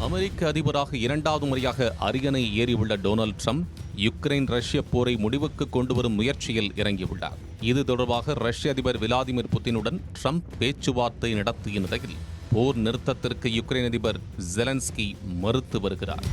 அமெரிக்க அதிபராக இரண்டாவது முறையாக அரியணை ஏறியுள்ள டொனால்ட் ட்ரம்ப் யுக்ரைன் ரஷ்ய போரை முடிவுக்கு கொண்டுவரும் முயற்சியில் இறங்கியுள்ளார். இது தொடர்பாக ரஷ்ய அதிபர் விளாடிமிர் புட்டினுடன் ட்ரம்ப் பேச்சுவார்த்தை நடத்திய நிலையில் போர் நிறுத்தத்திற்கு யுக்ரைன் அதிபர் ஜெலன்ஸ்கி மறுத்து வருகிறார்.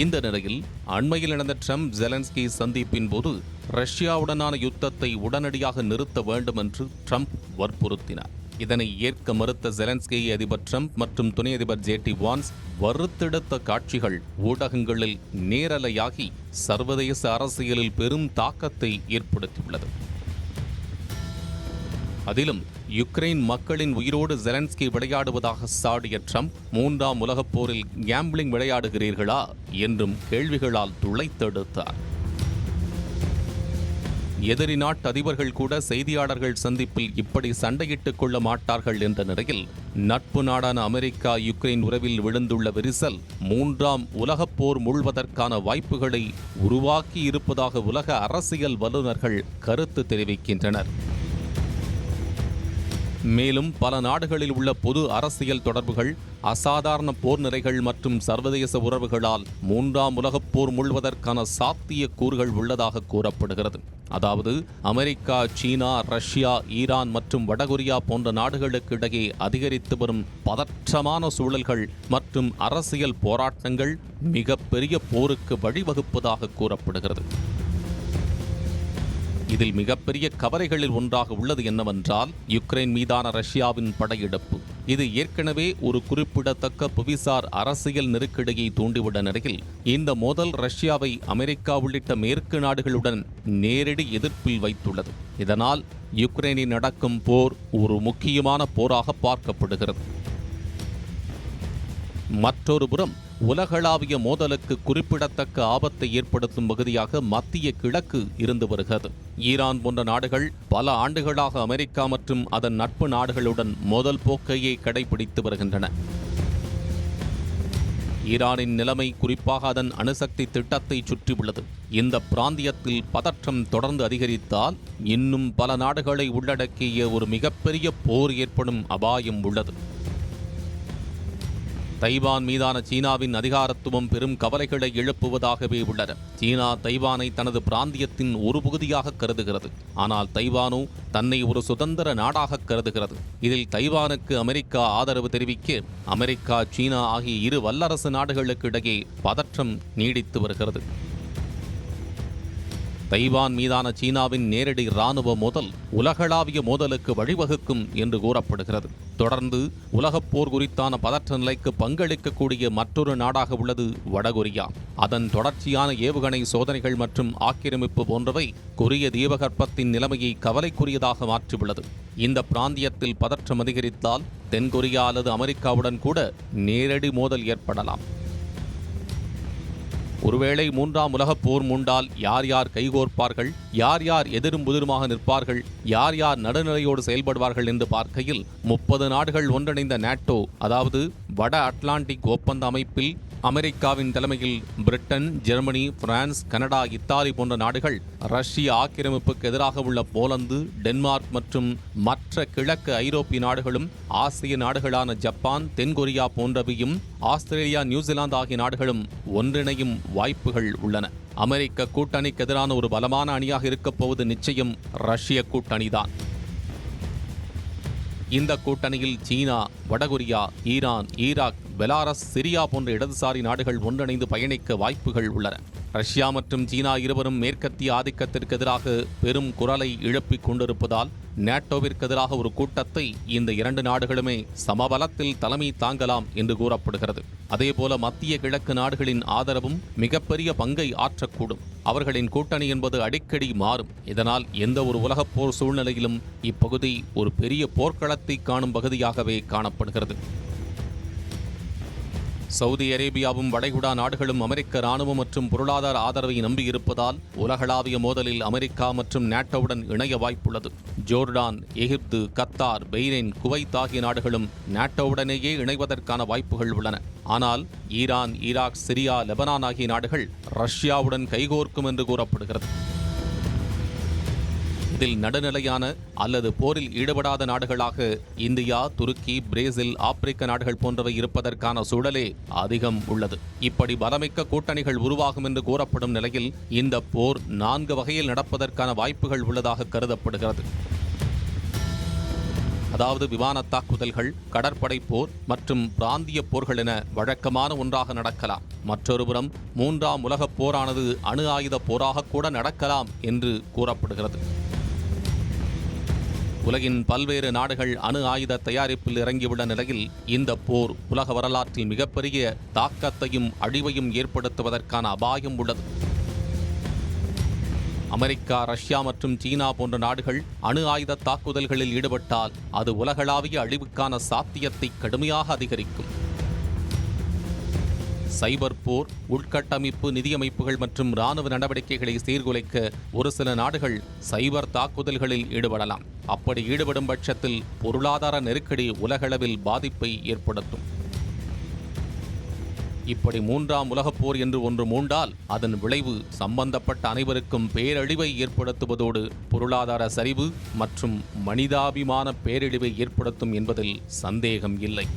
இந்த நிலையில் அண்மையில் நடந்த ட்ரம்ப் ஜெலன்ஸ்கி சந்திப்பின் போது ரஷ்யாவுடனான யுத்தத்தை உடனடியாக நிறுத்த வேண்டும் என்று ட்ரம்ப் வற்புறுத்தினார். இதனை ஏற்க மறுத்த ஜெலன்ஸ்கி அதிபர் ட்ரம்ப் மற்றும் துணை அதிபர் ஜேடி வான்ஸ் வறுத்தெடுத்த காட்சிகள் ஊடகங்களில் நேரலையாகி சர்வதேச அரசியலில் பெரும் தாக்கத்தை ஏற்படுத்தியுள்ளது. அதிலும் யுக்ரைன் மக்களின் உயிரோடு ஜெலன்ஸ்கி விளையாடுவதாக சாடிய ட்ரம்ப் மூன்றாம் உலகப் போரில் கேம்பிளிங் விளையாடுகிறீர்களா என்றும் கேள்விகளால் துளைத்தெடுத்தார். எதிரி நாட்டு அதிபர்கள் கூட செய்தியாளர்கள் சந்திப்பில் இப்படி சண்டையிட்டுக் கொள்ள மாட்டார்கள் என்ற நிலையில் நட்பு நாடான அமெரிக்கா யுக்ரைன் உறவில் விழுந்துள்ள விரிசல் மூன்றாம் உலகப் போர் மூழ்வதற்கான வாய்ப்புகளை உருவாக்கி இருப்பதாக உலக அரசியல் வல்லுநர்கள் கருத்து தெரிவிக்கின்றனர். மேலும் பல நாடுகளில் உள்ள பொது அரசியல் தொடர்புகள், அசாதாரண போர் நிலைகள் மற்றும் சர்வதேச உறவுகளால் மூன்றாம் உலகப் போர் மூழ்வதற்கான சாத்திய கூறுகள் உள்ளதாக கூறப்படுகிறது. அதாவது அமெரிக்கா, சீனா, ரஷ்யா, ஈரான் மற்றும் வடகொரியா போன்ற நாடுகளுக்கு இடையே அதிகரித்து வரும் பதற்றமான சூழல்கள் மற்றும் அரசியல் போராட்டங்கள் மிகப்பெரிய போருக்கு வழிவகுப்பதாக கூறப்படுகிறது. இதில் மிகப்பெரிய கவலைகளில் ஒன்றாக உள்ளது என்னவென்றால் யுக்ரைன் மீதான ரஷ்யாவின் படையெடுப்பு. இது ஏற்கனவே ஒரு குறிப்பிடத்தக்க புவிசார் அரசியல் நெருக்கடியை தூண்டிவிட நிலையில் இந்த மோதல் ரஷ்யாவை அமெரிக்கா உள்ளிட்ட மேற்கு நாடுகளுடன் நேரடி எதிர்ப்பில் வைத்துள்ளது. இதனால் யுக்ரைனில் நடக்கும் போர் ஒரு முக்கியமான போராக பார்க்கப்படுகிறது. மற்றொரு புறம் உலகளாவிய மோதலுக்கு குறிப்பிடத்தக்க ஆபத்தை ஏற்படுத்தும் பகுதியாக மத்திய கிழக்கு இருந்து வருகிறது. ஈரான் போன்ற நாடுகள் பல ஆண்டுகளாக அமெரிக்கா மற்றும் அதன் நட்பு நாடுகளுடன் மோதல் போக்கையே கடைபிடித்து வருகின்றன. ஈரானின் நிலைமை குறிப்பாக அதன் அணுசக்தி திட்டத்தை சுற்றியுள்ளது. இந்த பிராந்தியத்தில் பதற்றம் தொடர்ந்து அதிகரித்தால் இன்னும் பல நாடுகளை உள்ளடக்கிய ஒரு மிகப்பெரிய போர் ஏற்படும் அபாயம் உள்ளது. தைவான் மீதான சீனாவின் அதிகாரத்துவம் பெரும் கவலைகளை எழுப்புவதாகவே உள்ளன. சீனா தைவானை தனது பிராந்தியத்தின் ஒரு பகுதியாக கருதுகிறது. ஆனால் தைவானோ தன்னை ஒரு சுதந்திர நாடாக கருதுகிறது. இதில் தைவானுக்கு அமெரிக்கா ஆதரவு தெரிவிக்க அமெரிக்கா, சீனா ஆகிய இரு வல்லரசு நாடுகளுக்கு இடையே பதற்றம் நீடித்து வருகிறது. தைவான் மீதான சீனாவின் நேரடி இராணுவ மோதல் உலகளாவிய மோதலுக்கு வழிவகுக்கும் என்று கூறப்படுகிறது. தொடர்ந்து உலகப் போர் குறித்தான பதற்ற நிலைக்கு பங்களிக்கக்கூடிய மற்றொரு நாடாக உள்ளது வடகொரியா. அதன் தொடர்ச்சியான ஏவுகணை சோதனைகள் மற்றும் ஆக்கிரமிப்பு போன்றவை கொரிய தீபகற்பத்தின் நிலைமையை கவலைக்குரியதாக மாற்றியுள்ளது. இந்த பிராந்தியத்தில் பதற்றம் அதிகரித்தால் தென்கொரியா அல்லது அமெரிக்காவுடன் கூட நேரடி மோதல் ஏற்படலாம். ஒருவேளை மூன்றாம் உலகப் போர் மூண்டால் யார் யார் கைகோர்ப்பார்கள், யார் யார் எதிரும் புதிருமாக நிற்பார்கள், யார் யார் நடுநிலையோடு செயல்படுவார்கள் என்று பார்க்கையில் 30 நாடுகள் ஒன்றிணைந்த நேட்டோ, அதாவது வட அட்லாண்டிக் ஒப்பந்த அமைப்பில் அமெரிக்காவின் தலைமையில் Britain, Germany, France, Canada, Italy போன்ற நாடுகள், ரஷ்ய ஆக்கிரமிப்புக்கு எதிராக உள்ள போலந்து, டென்மார்க் மற்றும் மற்ற கிழக்கு ஐரோப்பிய நாடுகளும், ஆசிய நாடுகளான ஜப்பான், தென்கொரியா போன்றவையும், ஆஸ்திரேலியா, நியூசிலாந்து ஆகிய நாடுகளும் ஒன்றிணையும் வாய்ப்புகள் உள்ளன. அமெரிக்க கூட்டணிக்கு எதிரான ஒரு பலமான அணியாக இருக்கப் போவது நிச்சயம் ரஷ்ய கூட்டணிதான். இந்த கூட்டணியில் சீனா, வடகொரியா, ஈரான், ஈராக், பெலாரஸ், சிரியா போன்ற இடதுசாரி நாடுகள் ஒன்றிணைந்து பயணிக்க வாய்ப்புகள் உள்ளன. ரஷ்யா மற்றும் சீனா இருவரும் மேற்கத்திய ஆதிக்கத்திற்கு எதிராக பெரும் குரலை எழுப்பிக் கொண்டிருப்பதால் நேட்டோவிற்கு எதிராக ஒரு கூட்டத்தை இந்த இரண்டு நாடுகளுமே சமபலத்தில் தலைமை தாங்கலாம் என்று கூறப்படுகிறது. அதேபோல மத்திய கிழக்கு நாடுகளின் ஆதரவும் மிகப்பெரிய பங்கை ஆற்றக்கூடும். அவர்களின் கூட்டணி என்பது அடிக்கடி மாறும். இதனால் எந்த ஒரு உலகப் போர் சூழ்நிலையிலும் இப்பகுதி ஒரு பெரிய போர்க்களத்தை காணும் பகுதியாகவே காணப்படுகிறது. சவுதி அரேபியாவும் வளைகுடா நாடுகளும் அமெரிக்க இராணுவம் மற்றும் பொருளாதார ஆதரவை நம்பியிருப்பதால் உலகளாவிய மோதலில் அமெரிக்கா மற்றும் நேட்டோவுடன் இணைய வாய்ப்புள்ளது. ஜோர்டான், எகிப்து, கத்தார், பஹ்ரைன், குவைத் ஆகிய நாடுகளும் நேட்டோவுடனேயே இணைவதற்கான வாய்ப்புகள் உள்ளன. ஆனால் ஈரான், ஈராக், சிரியா, லெபனான் ஆகிய நாடுகள் ரஷ்யாவுடன் கைகோர்க்கும் என்று கூறப்படுகிறது. இதில் நடுநிலையான அல்லது போரில் ஈடுபடாத நாடுகளாக இந்தியா, துருக்கி, பிரேசில், ஆப்பிரிக்க நாடுகள் போன்றவை இருப்பதற்கான சூழலே அதிகம் உள்ளது. இப்படி பலமிக்க கூட்டணிகள் உருவாகும் என்று கூறப்படும் நிலையில் இந்த போர் 4 வகையில் நடப்பதற்கான வாய்ப்புகள் உள்ளதாக கருதப்படுகிறது. அதாவது விமான தாக்குதல்கள், கடற்படை போர் மற்றும் பிராந்திய போர்கள் என வழக்கமான ஒன்றாக நடக்கலாம். மற்றொருபுறம் 3ஆம் உலகப் போரானது அணு ஆயுத போராக கூட நடக்கலாம் என்று கூறப்படுகிறது. உலகின் பல்வேறு நாடுகள் அணு ஆயுத தயாரிப்பில் இறங்கியுள்ள நிலையில் இந்த போர் உலக வரலாற்றில் மிகப்பெரிய தாக்கத்தையும் அழிவையும் ஏற்படுத்துவதற்கான அபாயம் உள்ளது. அமெரிக்கா, ரஷ்யா மற்றும் சீனா போன்ற நாடுகள் அணு ஆயுத தாக்குதல்களில் ஈடுபட்டால் அது உலகளாவிய அழிவுக்கான சாத்தியத்தை கடுமையாக அதிகரிக்கும். சைபர் போர், உள்கட்டமைப்பு, நிதியமைப்புகள் மற்றும் இராணுவ நடவடிக்கைகளை சீர்குலைக்க ஒரு சில நாடுகள் சைபர் தாக்குதல்களில் ஈடுபடலாம். அப்படி ஈடுபடும் பட்சத்தில் பொருளாதார நெருக்கடி உலகளவில் பாதிப்பை ஏற்படுத்தும். இப்படி 3ஆம் உலகப் போர் என்று ஒன்று மூண்டால் அதன் விளைவு சம்பந்தப்பட்ட அனைவருக்கும் பேரழிவை ஏற்படுத்துவதோடு பொருளாதார சரிவு மற்றும் மனிதாபிமான பேரழிவை ஏற்படுத்தும் என்பதில் சந்தேகம் இல்லை.